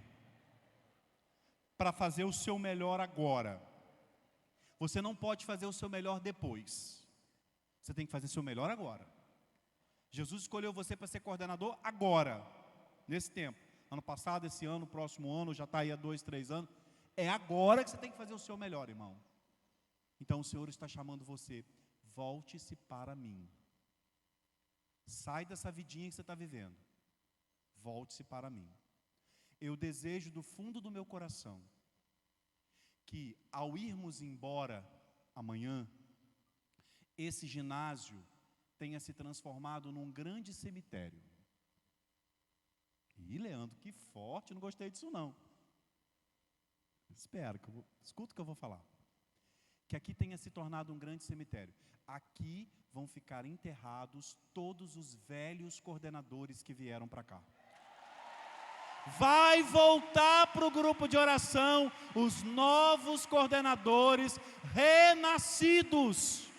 para fazer o seu melhor agora. Você não pode fazer o seu melhor depois. Você tem que fazer o seu melhor agora. Jesus escolheu você para ser coordenador agora, nesse tempo. Ano passado, esse ano, próximo ano, já está aí há 2, 3 anos. É agora que você tem que fazer o seu melhor, irmão. Então o Senhor está chamando você. Volte-se para mim. Sai dessa vidinha que você está vivendo. Volte-se para mim. Eu desejo do fundo do meu coração que ao irmos embora amanhã, esse ginásio tenha se transformado num grande cemitério. Ih, Leandro, que forte, não gostei disso não. Espera, escuta o que eu vou falar. Que aqui tenha se tornado um grande cemitério. Aqui vão ficar enterrados todos os velhos coordenadores que vieram para cá. Vai voltar para o grupo de oração os novos coordenadores renascidos,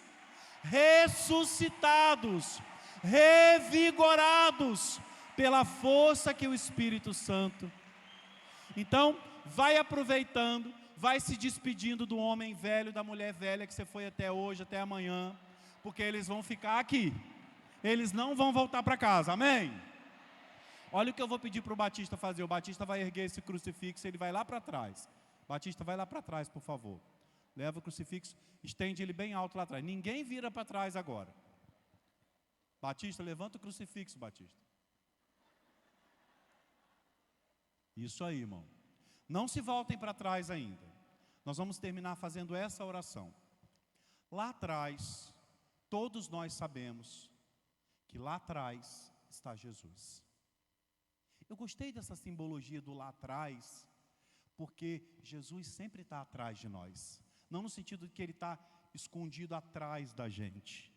ressuscitados, revigorados pela força que o Espírito Santo. Então, vai aproveitando, vai se despedindo do homem velho, da mulher velha que você foi até hoje, até amanhã, porque eles vão ficar aqui. Eles não vão voltar para casa, amém? Olha o que eu vou pedir para o Batista fazer. O Batista vai erguer esse crucifixo, ele vai lá para trás. Batista, vai lá para trás, por favor. Leva o crucifixo, estende ele bem alto lá atrás. Ninguém vira para trás agora. Batista, levanta o crucifixo, Batista. Isso aí, irmão. Não se voltem para trás ainda. Nós vamos terminar fazendo essa oração. Lá atrás, todos nós sabemos que lá atrás está Jesus. Eu gostei dessa simbologia do lá atrás, porque Jesus sempre está atrás de nós. Não no sentido de que Ele está escondido atrás da gente.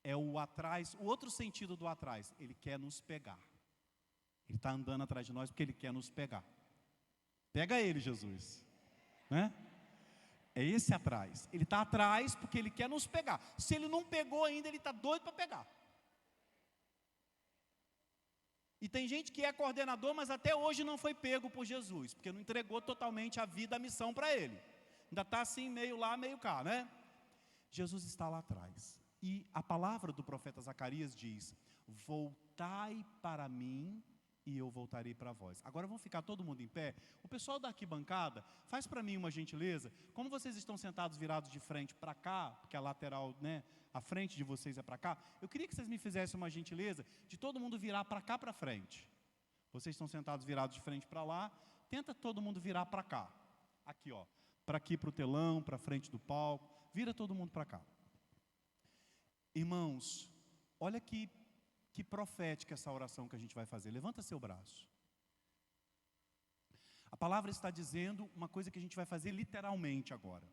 É o atrás, o outro sentido do atrás. Ele quer nos pegar. Ele está andando atrás de nós porque Ele quer nos pegar. Pega Ele, Jesus. Né? É esse atrás. Ele está atrás porque Ele quer nos pegar. Se Ele não pegou ainda, Ele está doido para pegar. E tem gente que é coordenador, mas até hoje não foi pego por Jesus, porque não entregou totalmente a vida, a missão para Ele. Ainda está assim, meio lá, meio cá, né? Jesus está lá atrás. E a palavra do profeta Zacarias diz: voltai para mim e eu voltarei para vós. Agora vamos ficar todo mundo em pé. O pessoal da arquibancada, faz para mim uma gentileza. Como vocês estão sentados virados de frente para cá, porque a lateral, né, a frente de vocês é para cá, eu queria que vocês me fizessem uma gentileza de todo mundo virar para cá, para frente. Vocês estão sentados virados de frente para lá, tenta todo mundo virar para cá. Aqui, ó, para aqui, para o telão, para frente do palco, vira todo mundo para cá. Irmãos, olha que profética essa oração que a gente vai fazer. Levanta seu braço. A palavra está dizendo uma coisa que a gente vai fazer literalmente agora.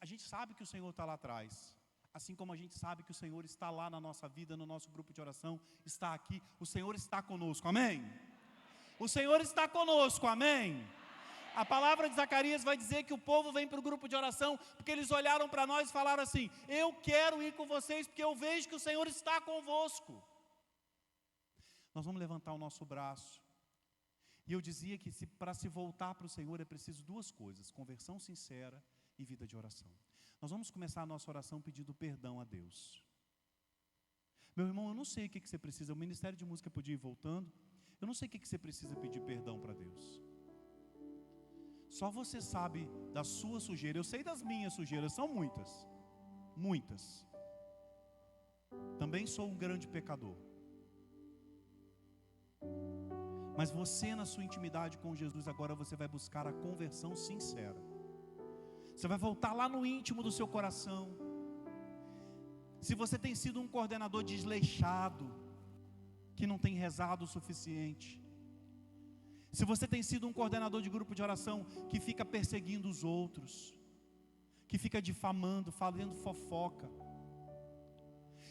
A gente sabe que o Senhor está lá atrás. Assim como a gente sabe que o Senhor está lá na nossa vida, no nosso grupo de oração, está aqui. O Senhor está conosco, amém? O Senhor está conosco, amém? A palavra de Zacarias vai dizer que o povo vem para o grupo de oração porque eles olharam para nós e falaram assim: eu quero ir com vocês porque eu vejo que o Senhor está convosco. Nós vamos levantar o nosso braço. E eu dizia que para se voltar para o Senhor é preciso duas coisas: conversão sincera e vida de oração. Nós vamos começar a nossa oração pedindo perdão a Deus. Meu irmão, eu não sei o que você precisa. O Ministério de Música podia ir voltando. Eu não sei o que você precisa pedir perdão para Deus. Só você sabe da sua sujeira. Eu sei das minhas sujeiras, são muitas. Muitas. Também sou um grande pecador. Mas você, na sua intimidade com Jesus, agora você vai buscar a conversão sincera. Você vai voltar lá no íntimo do seu coração. Se você tem sido um coordenador desleixado, que não tem rezado o suficiente, se você tem sido um coordenador de grupo de oração que fica perseguindo os outros, que fica difamando, falando fofoca,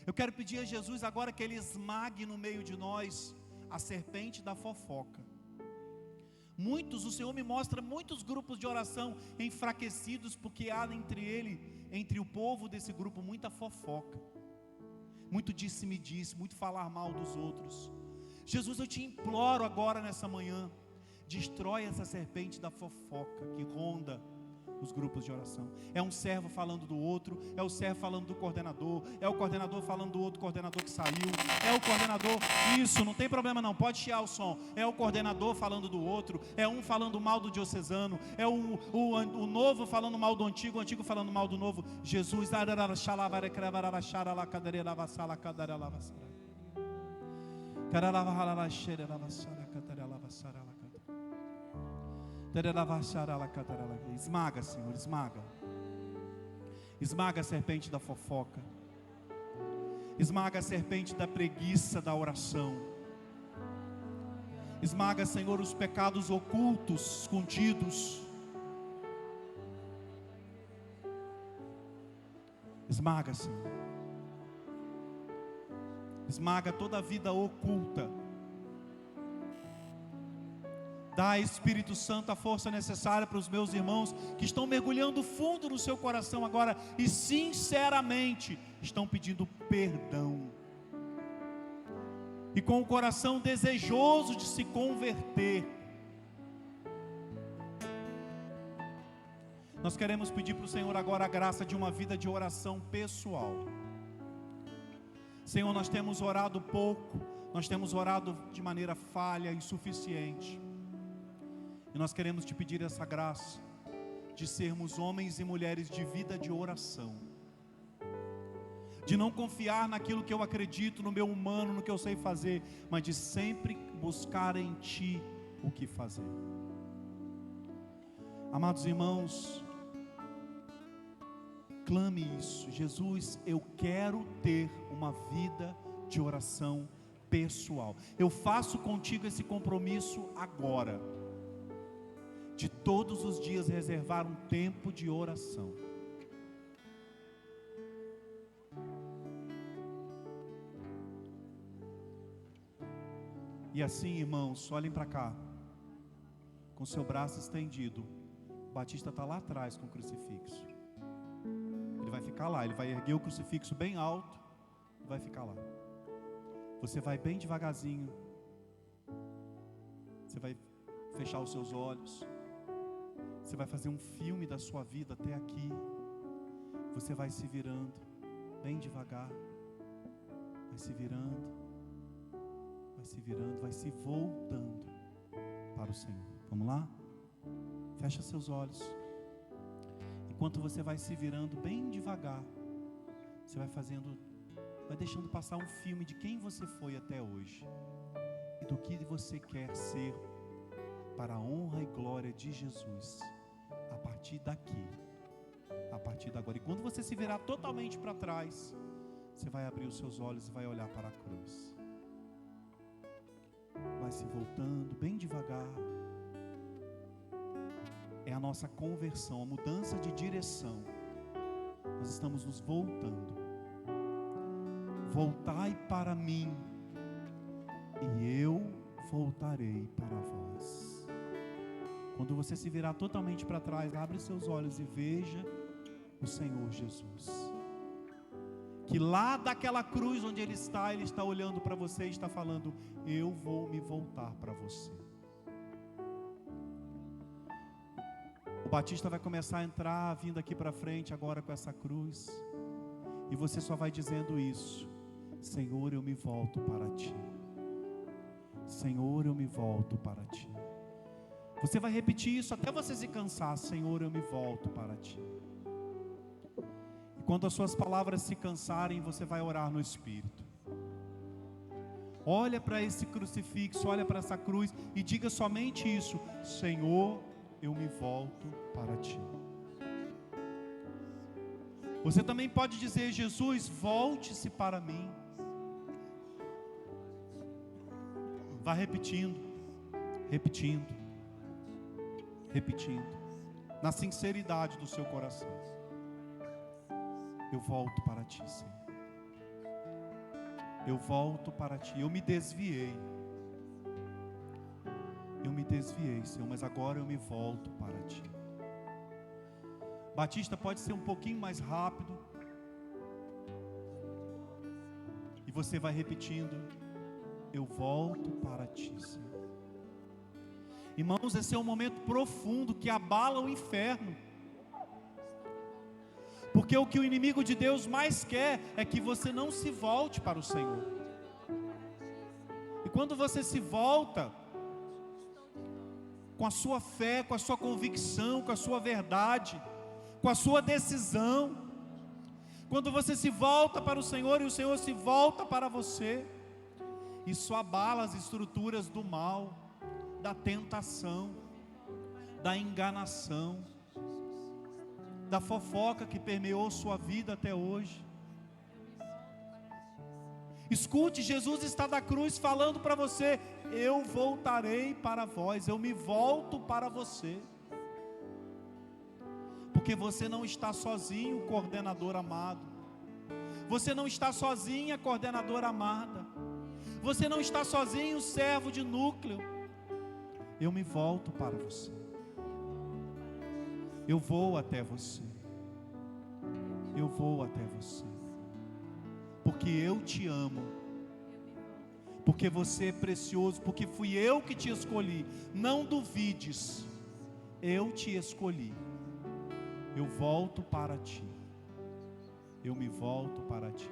eu quero pedir a Jesus agora que Ele esmague no meio de nós a serpente da fofoca. O Senhor me mostra muitos grupos de oração enfraquecidos, porque há entre o povo desse grupo, muita fofoca, muito disse-me-disse, muito falar mal dos outros. Jesus, eu te imploro agora nessa manhã, destrói essa serpente da fofoca que ronda os grupos de oração. É um servo falando do outro, é o servo falando do coordenador, é o coordenador falando do outro coordenador que saiu, é o coordenador, isso, não tem problema não, pode chiar o som, é o coordenador falando do outro, é um falando mal do diocesano, é o novo falando mal do antigo, o antigo falando mal do novo. Jesus, esmaga, Senhor, esmaga. Esmaga a serpente da fofoca. Esmaga a serpente da preguiça da oração. Esmaga, Senhor, os pecados ocultos, escondidos. Esmaga, Senhor. Esmaga toda a vida oculta. Dá, Espírito Santo, a força necessária para os meus irmãos que estão mergulhando fundo no seu coração agora e sinceramente estão pedindo perdão. E com o coração desejoso de se converter. Nós queremos pedir para o Senhor agora a graça de uma vida de oração pessoal. Senhor, nós temos orado pouco, nós temos orado de maneira falha, insuficiente. E nós queremos te pedir essa graça, de sermos homens e mulheres de vida de oração, de não confiar naquilo que eu acredito, no meu humano, no que eu sei fazer, mas de sempre buscar em Ti o que fazer. Amados irmãos, clame isso: Jesus, eu quero ter uma vida de oração pessoal. Eu faço contigo esse compromisso agora, de todos os dias reservar um tempo de oração. E assim, irmãos, olhem para cá, com seu braço estendido. O Batista está lá atrás com o crucifixo. Ele vai ficar lá, ele vai erguer o crucifixo bem alto e vai ficar lá. Você vai bem devagarzinho, você vai fechar os seus olhos, você vai fazer um filme da sua vida até aqui. Você vai se virando, bem devagar, vai se virando, vai se virando, vai se voltando para o Senhor. Vamos lá? Fecha seus olhos. Enquanto você vai se virando bem devagar, você vai fazendo, vai deixando passar um filme de quem você foi até hoje e do que você quer ser para a honra e glória de Jesus a partir daqui, a partir de agora. E quando você se virar totalmente para trás, você vai abrir os seus olhos e vai olhar para a cruz. Vai se voltando bem devagar. É a nossa conversão, a mudança de direção. Nós estamos nos voltando. Voltai para mim, e eu voltarei para vós. Quando você se virar totalmente para trás, abre seus olhos e veja o Senhor Jesus, que lá daquela cruz onde Ele está olhando para você e está falando: eu vou me voltar para você. O Batista vai começar a entrar, vindo aqui para frente agora com essa cruz, e você só vai dizendo isso: Senhor, eu me volto para Ti. Senhor, eu me volto para Ti. Você vai repetir isso até você se cansar: Senhor, eu me volto para Ti. E quando as suas palavras se cansarem, você vai orar no Espírito. Olha para esse crucifixo, olha para essa cruz e diga somente isso: Senhor, eu me volto para Ti. Você também pode dizer: Jesus, volte-se para mim. Vá repetindo, repetindo, repetindo, na sinceridade do seu coração: eu volto para Ti, Senhor. Eu volto para Ti. Eu me desviei. Eu me desviei, Senhor, mas agora eu me volto para Ti. Batista, pode ser um pouquinho mais rápido. E você vai repetindo: eu volto para Ti, Senhor. Irmãos, esse é um momento profundo que abala o inferno. Porque o que o inimigo de Deus mais quer é que você não se volte para o Senhor. E quando você se volta com a sua fé, com a sua convicção, com a sua verdade, com a sua decisão, quando você se volta para o Senhor e o Senhor se volta para você, isso abala as estruturas do mal, da tentação, da enganação, da fofoca que permeou sua vida até hoje. Escute, Jesus está da cruz falando para você: eu voltarei para vós, eu me volto para você. Porque você não está sozinho, coordenador amado. Você não está sozinha, coordenadora amada. Você não está sozinho, servo de núcleo. Eu me volto para você. Eu vou até você. Eu vou até você. Porque eu te amo. Porque você é precioso. Porque fui eu que te escolhi. Não duvides. Eu te escolhi. Eu volto para Ti. Eu me volto para Ti.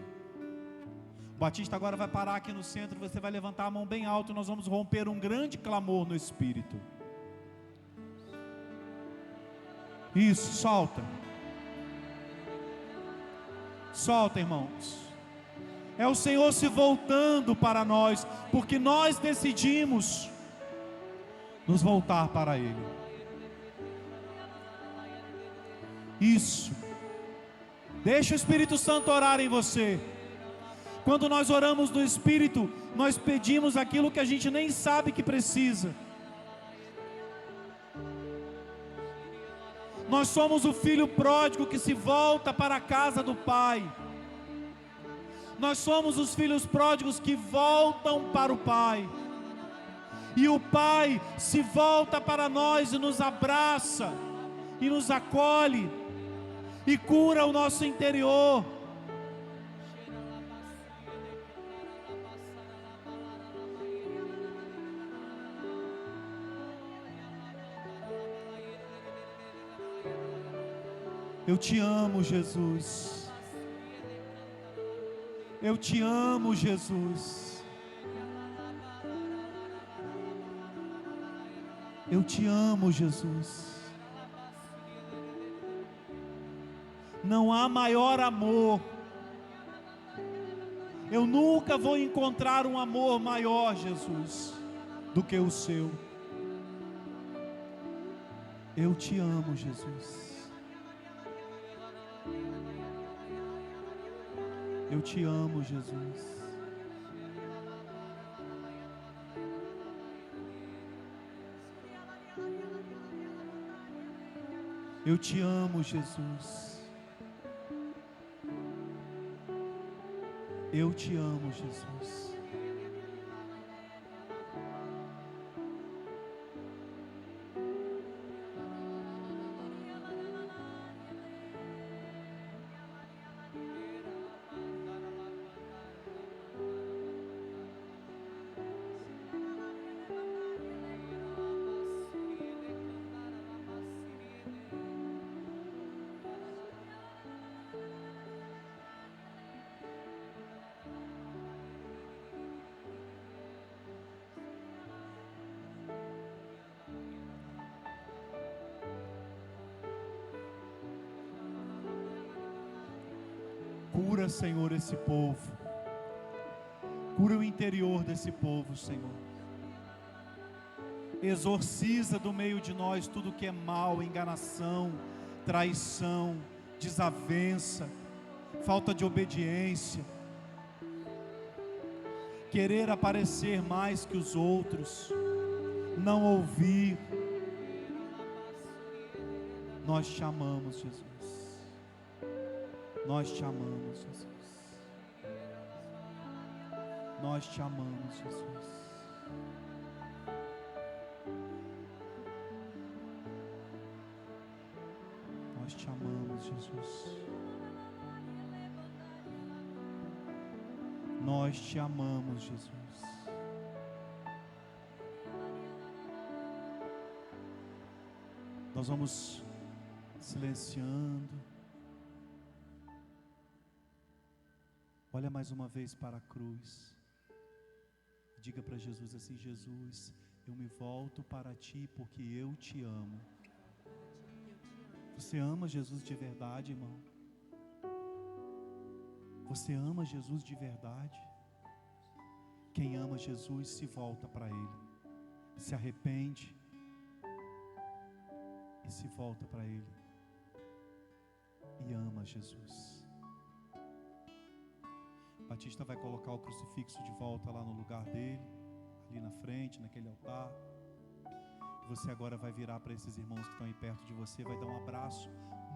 O Batista agora vai parar aqui no centro. Você vai levantar a mão bem alto. Nós vamos romper um grande clamor no Espírito. Isso, solta. Solta, irmãos. É o Senhor se voltando para nós, porque nós decidimos nos voltar para Ele. Isso. Deixa o Espírito Santo orar em você. Quando nós oramos no Espírito, nós pedimos aquilo que a gente nem sabe que precisa. Nós somos o filho pródigo que se volta para a casa do Pai. Nós somos os filhos pródigos que voltam para o Pai. E o Pai se volta para nós e nos abraça, e nos acolhe, e cura o nosso interior. Eu te amo, Jesus. Eu te amo, Jesus. Eu te amo, Jesus. Não há maior amor. Eu nunca vou encontrar um amor maior, Jesus, do que o seu. Eu te amo, Jesus. Eu te amo, Jesus. Eu te amo, Jesus. Eu te amo, Jesus. Cura, Senhor, esse povo. Cura o interior desse povo, Senhor. Exorciza do meio de nós tudo que é mal, enganação, traição, desavença, falta de obediência, querer aparecer mais que os outros, não ouvir. Nós te amamos, Jesus. Nós te amamos, Jesus. Nós te amamos, Jesus. Nós te amamos, Jesus. Nós te amamos, Jesus. Nós vamos silenciando. Olha mais uma vez para a cruz. Diga para Jesus assim: Jesus, eu me volto para ti porque eu te amo. Você ama Jesus de verdade, irmão? Você ama Jesus de verdade? Quem ama Jesus se volta para Ele, se arrepende e se volta para Ele e ama Jesus. Batista vai colocar o crucifixo de volta lá no lugar dele, ali na frente, naquele altar. Você agora vai virar para esses irmãos que estão aí perto de você, vai dar um abraço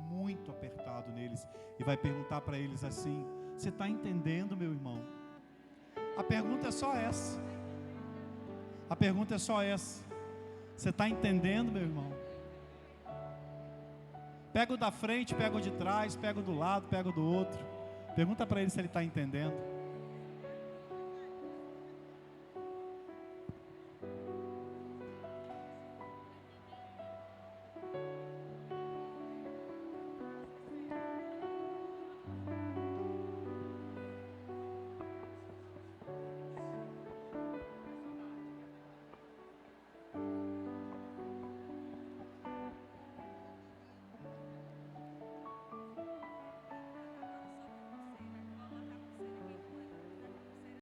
muito apertado neles e vai perguntar para eles assim: você está entendendo, meu irmão? A pergunta é só essa. A pergunta é só essa. Você está entendendo, meu irmão? Pega o da frente, pega o de trás, pega o do lado, pega o do outro. Pergunta para ele se ele está entendendo.